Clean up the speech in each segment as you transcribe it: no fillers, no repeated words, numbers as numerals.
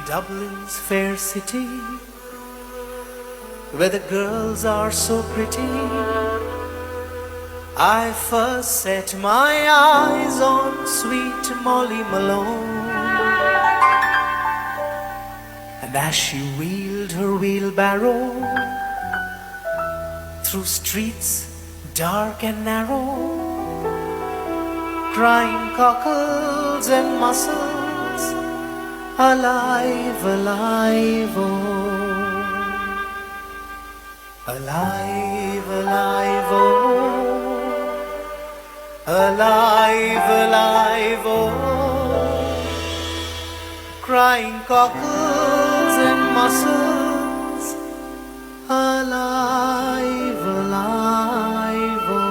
Dublin's fair city, where the girls are so pretty, I first set my eyes on sweet Molly Malone. And as she wheeled her wheelbarrow through streets dark and narrow, crying cockles and mussels, alive, alive, oh, alive, alive, oh, alive, alive, oh, crying cockles and mussels, alive, alive, oh.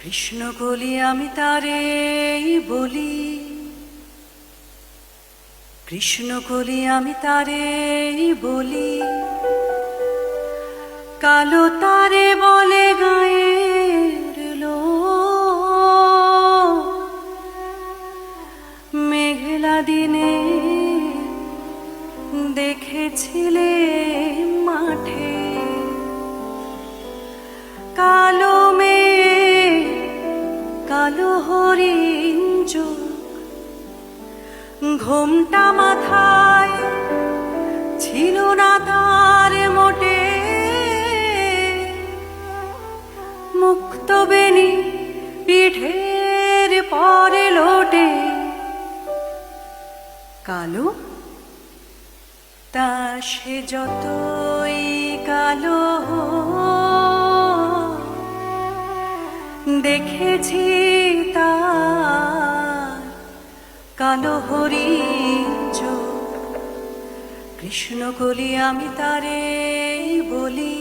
Krishna কলি আমি তারে বলি, কৃষ্ণ কলি আমি তারে বলি, কালো তারে বলে গায়ের লোক, মেঘলা দিনে দেখেছিলে মাঠে কালো কালো হরিণ চোখ, ঘোমটা মাথায় ছিল না তার মোটে, মুক্ত বেনি পিঠের পরে লোটে, কালো তা সে যতই কালো দেখেছি তার কালো হরিণ চোখ, কৃষ্ণ কলি আমি তারে বলি।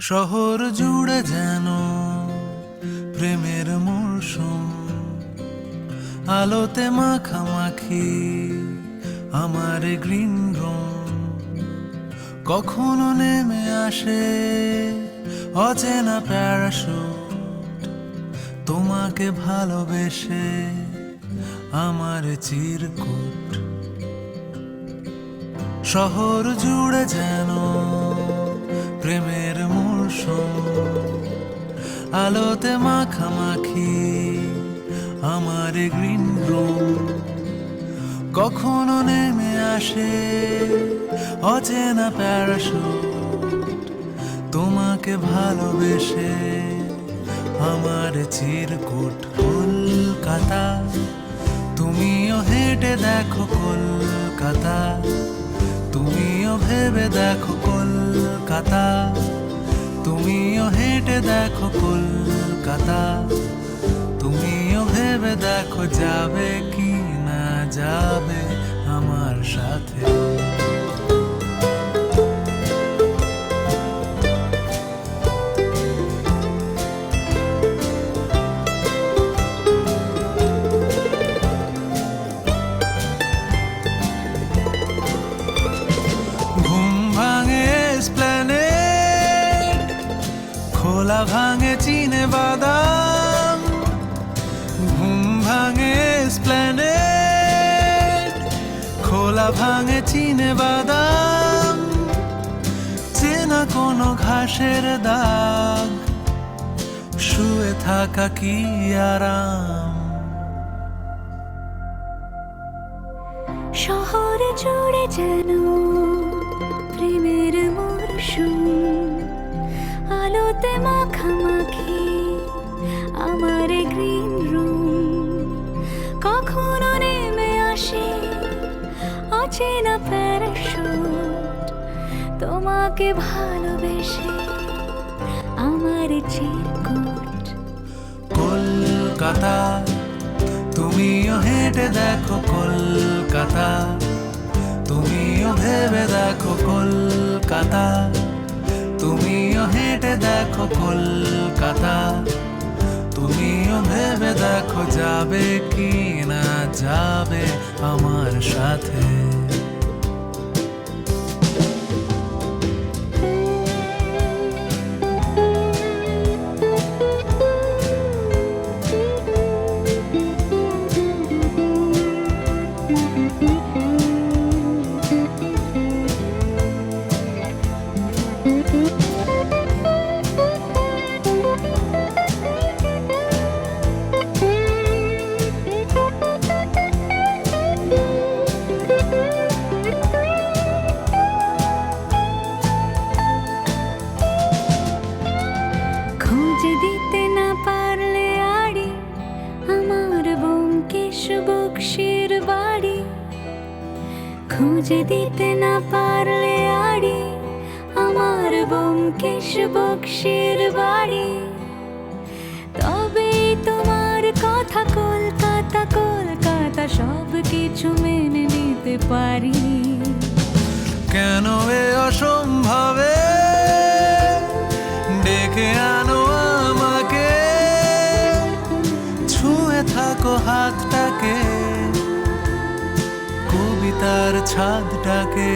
শহর জুড়ে যেন প্রেমের মরশুম, আলোতে মাখামাখি আমার গ্রিন রুম, কখনো নেমে আসে অচেনা প্যারাশুট, তোমাকে ভালোবেসে আমার চিরকুট। শহর জুড়ে যেন প্রেমের মরশুম, আলোতে মাখামাখি আমার গ্রিন রুম, কখনো নেমে আসে অচেনা প্যারাশুট, তোমাকে ভালোবেসে আমার চিরকুট। কলকাতা তুমিও হেঁটে দেখো কলকাতা, তুমিও ভেবে দেখো কলকাতা, তুমিও হেঁটে দেখো কলকাতা, তুমিও ভেবে দেখো যাবে কি না যাবে আমার সাথে। খোলা ভাঙে চিনে বাদাম, ঘুম ভাঙে এসপ্ল্যানেড, খোলা ভাঙে চিনে বাদাম, চেনা কোনো ঘাসের দাগ, শুয়ে থাকা কি আরাম। শহর জুড়ে যেন প্রেমের মরশুম, কুসুম আলোতে মাখামাখি আমার গ্রিন রুম, কখনো নেমে আসে অচেনা প্যারাশুট, তোমাকে ভালোবেসে আমার চিরকুট। কলকাতা তুমিও হেঁটে দেখো কলকাতা, তুমিও ভেবে দেখো কলকাতা, তুমিও হেঁটে দেখো কলকাতা, তুমিও ভেবে দেখো যাবে কি না যাবে আমার সাথে। খুঁজে দিতে না পারলে আড়ি আমার ব্যোমকেশ বক্সির বাড়ি, খুঁজে দিতে না পারলে আড়ি আমার ব্যোমকেশ বক্সির বাড়ি, তবে তোমার কথা কলকাতা কলকাতা সব কিছু মেনে নিতে পারি। কেন এ অসম্ভবে ডেকে আনো আমাকে, ছুঁয়ে থাকো হাতটাকে, কবিতার ছাদটাকে।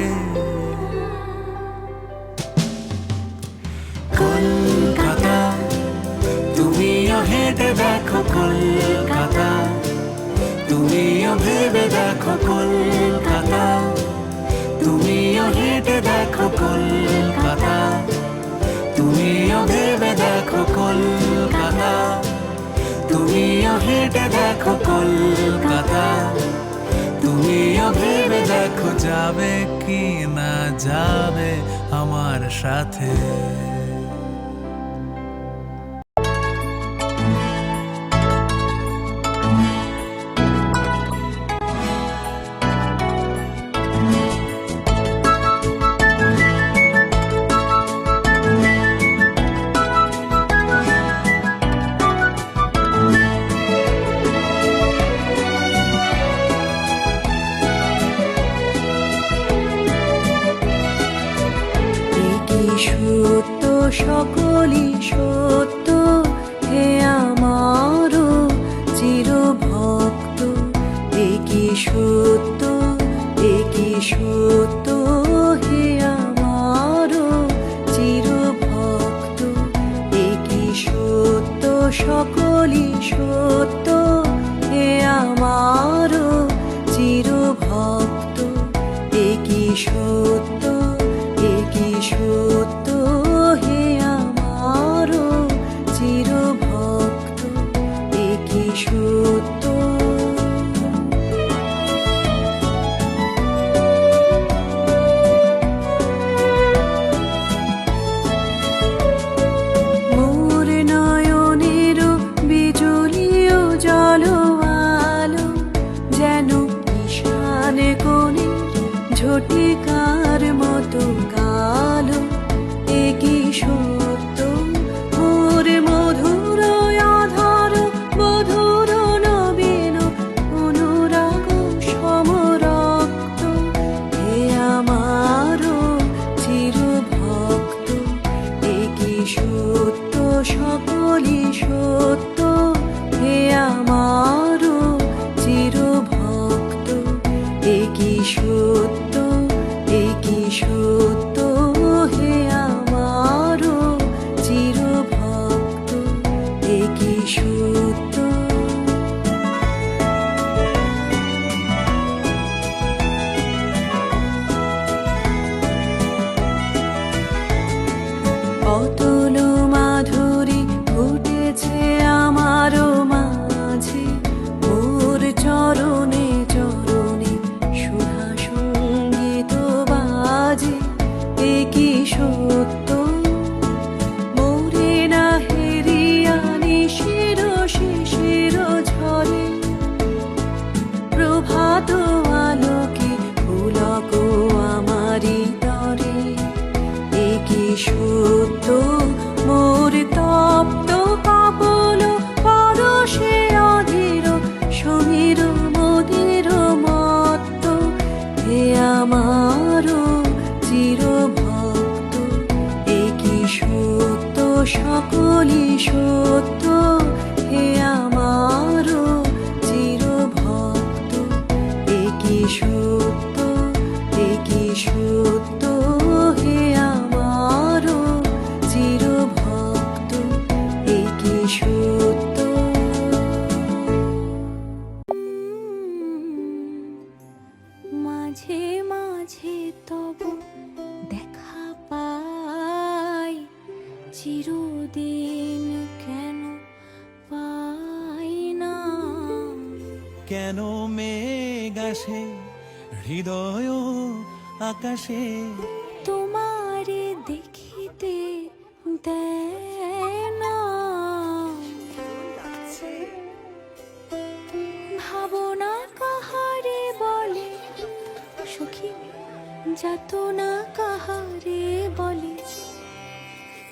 কলকাতা তুমিও হেঁটে দেখো কলকাতা, তুমিও ভেবে দেখো কলকাতা, তুমিও হেঁটে দেখো কলকাতা, তুমিও ভেবে দেখো কলকাতা, তুমিও হেঁটে দেখো কলকাতা, তুমিও ভেবে দেখো যাবে কি না যাবে আমার সাথে। সত্য সকলই সত্য, হে আমার চিরভক্ত, একই সত্য একই সত্য, হে আমার চিরভক্ত, একই সত্য সকলই সত্য, হে আমার চিরভক্ত, একই সত্য একই সত্য, হে আমার চিরভক্ত, একই সত্য। মোর নয়নের বিজুলিও জলো আলো, যেন ঈশান কোণে ঝটিকার মতো কালো, একই সত্য মোর মধুর আধার বধুর নবীন অনুরাগ সমরক্ত, হে আমার চিরভক্ত, একই সত্য সকলই সত্য, হে আমার চিরভক্ত, একই সত্য একই সত্য, হে আমার চিরভক্ত, একই সত্য। অতুল মাধুরী ফুটেছে আমার মাঝে, মোর চরণে চরণে সুধা সঙ্গীত বাজে, একই সত্য মোরে না হেরিয়া নিশির শিশির ঝরে প্রভাত আলোকে পুলক আমারি তরে এ কি সত্য মোর তপ্ত কাপল পরশে অধীর সমীর মদির মত্ত হে আমার চিরভক্ত এ কি সত্য সকলই সত্য হে আমার চিরভক্ত এ কি সত্য এ কি সত্য হে আমার চিরভক্ত এ কি সত্য মাঝে মাঝে তব দেখা পাই চিরদিন কেন পাই না কেন মেঘ আসে হৃদয় আকাশে তোমারে দেখিতে দেয় না ভাবনা কাহারে বলে সখী যাতনা কাহারে বলে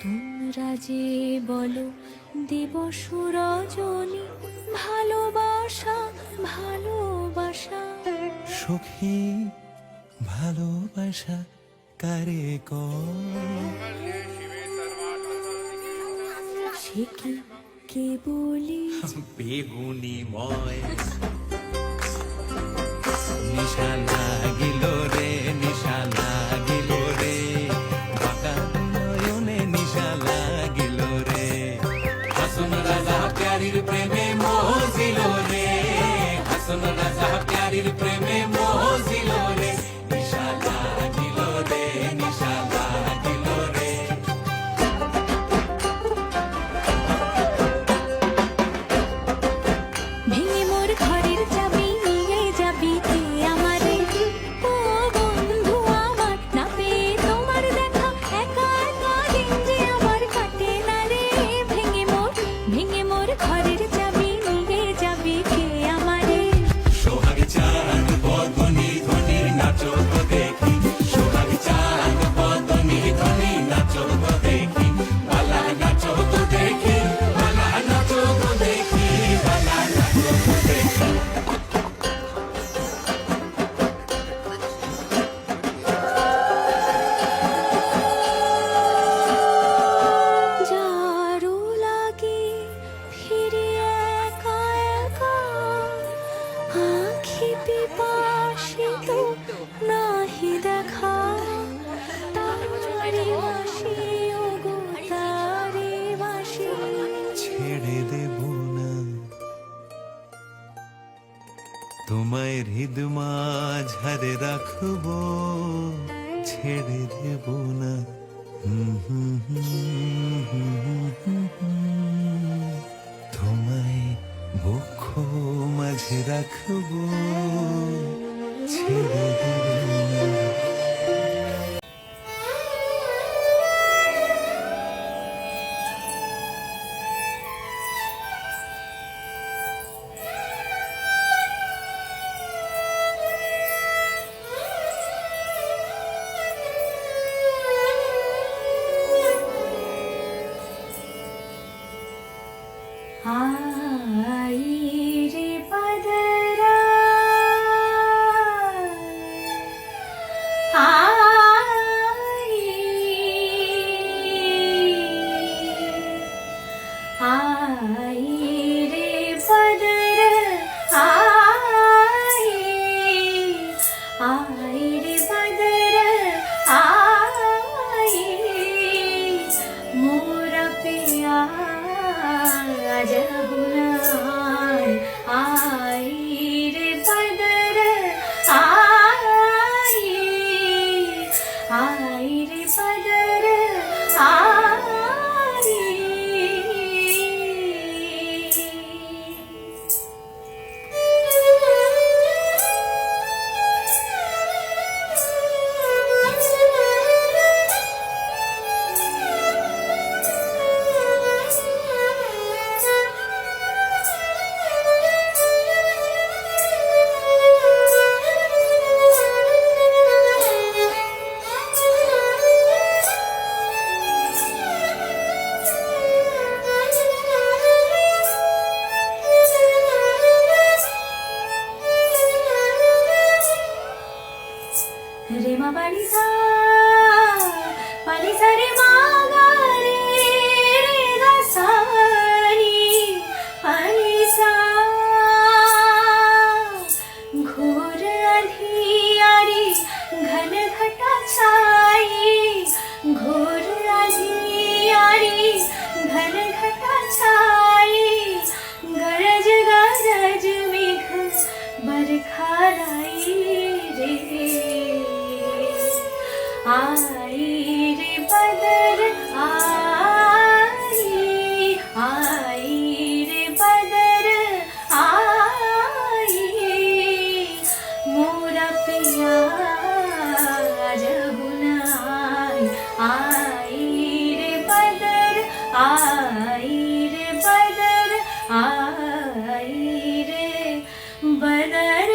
তোমরা যে বলো দিবস রজনী ভালোবাসা ভালোবাসা সখী ভালোবাসা কারে সে কি কে বলি বেগুনিময় নিশা লাগিল রে নিশা লাগিল রে বাঁকা নয়নে নিশা লাগিল রে হাসন রাজা প্যারির প্রেমে মজিল রে হাসন রাজা প্যারির প্রেমে মজিল রে নিশা লাগিল রে নিশা লাগিল রে ভেঙে মোর ঘরের চাবি নিয়ে যাবি কে আমারে ও বন্ধু আমার না পেয়ে তোমার দেখা একা একা দিন যে আমার কাটে না রে ভেঙে মোর ঘরের চাবি নিয়ে যাবি কে আমারে সোহাগ চাঁদ বদনি ধ্বনি নাচো তো দেখি সোহাগ চাঁদ বদনি ধ্বনি নাচো তো দেখি বালা নাচো তো দেখি বালা নাচো তো দেখি বালা নাচো তো দেখি যারু লাগি ফিরি একা একা আখি পিপাসিত নাহি দেখা তারি বাসি ওগো তারি বাসি ছেড়ে দেব না তোমায় হৃদ মাঝারে রাখবো ছেড়ে দেব না তোমায় বক্ষ মাঝে রাখবো ছেড়ে দেব না आई रे बदरा आई रे बदर आई रे बदर आई रे बदर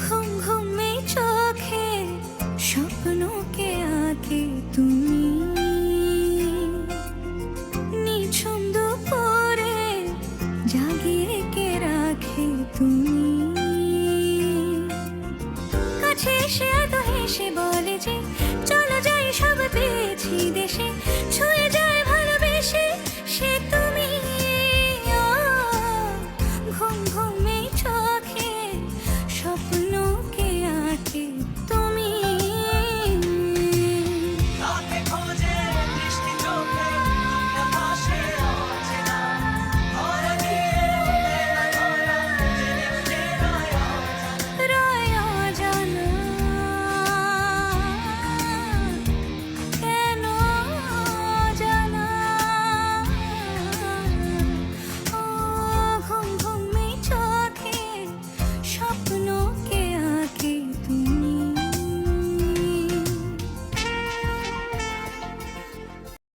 ঘুম ঘুম में চোখে স্বপ্নকে আঁকে তুমি নিঝুম দুপুরে জাগিয়ে কে রাখে তুমি কাছে এসে এত হেসে বলে যে চলো যাই সব পেয়েছি দেশে